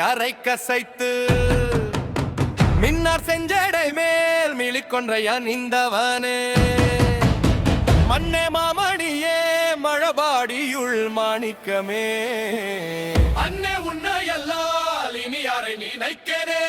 அரை கசைத்து மின்னார் செஞ்சடை மேல் மிளிக்கொன்றையா நின்றவனே மண்ணே மாமணியே மழபாடியுள் மாணிக்கமே அன்னே உன்னையல்லால் இனி யாரை நினைக்கிறே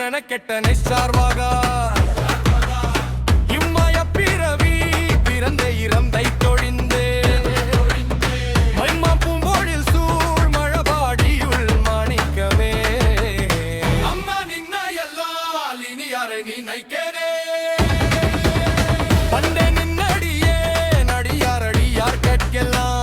எம்மன கெட்டனை சார்வாக இம்மாய பிறவி பிறந்த இறந்தை தொழிந்தே மைமா பூம்போழில் சூழ் மழபாடியுள் மாணிக்கமே அம்மா நின்னையல்லால் இனி யாரை நினைக்கிறே பண்டே நின்னடியே நடியாரடியார் கற்கெல்லாம்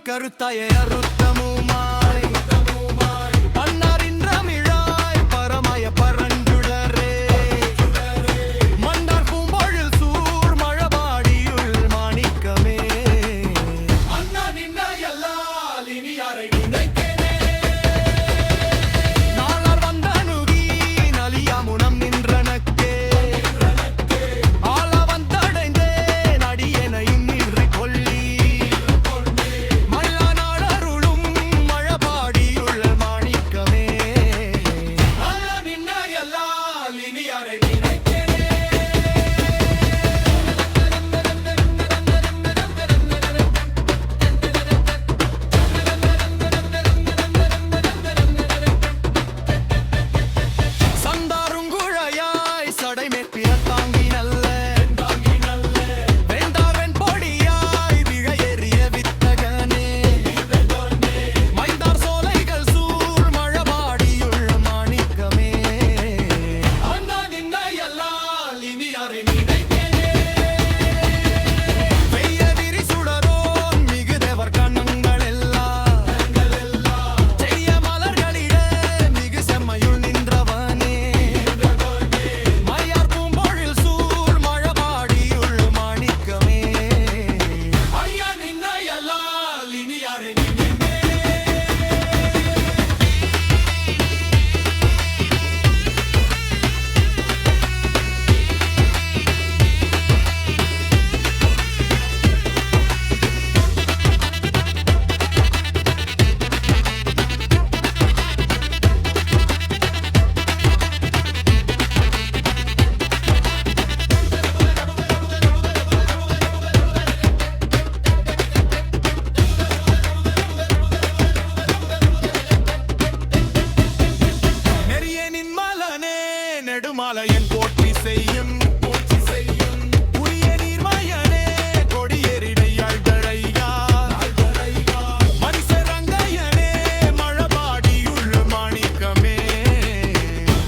கருத்தாய அருத்தமுமாய் பன்னாரின் ரமிழாய் பரமய பரஞ்சுடரே மன்னார் பூம்பொழில் சூர் மழபாடியுள் மாணிக்கமே அண்ணா நின்னையல்லால் இனி யாரை நினைக்கிறே நாளார் வந்தணுகி நலியாமுனம் நின்றனக்கே ஆள வந்தடைந்தேன் அடியனையும் நின்று கொள்ளி நெடுமாலையன் போற்றி செய்யும் உரிய நீர்மயனே கொடியேறிடையாள் தழையா மனுஷரங்கையனே மழபாடியுள் மாணிக்கமே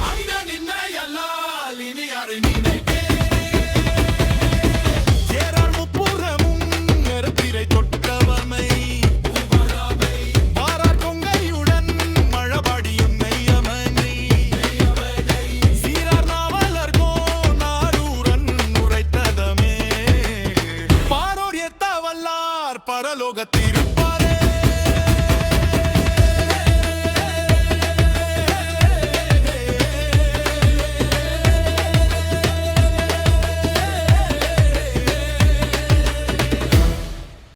அண்ணா நின்னையல்லால் இனி யாரை நினைக்கிறே சேரார் முப்புறமும் நெருப்பிரை தொட்டவமை பாரார் கொங்கையுடன் மழபாடியும் நெய்யமனை பரலோகத்தில்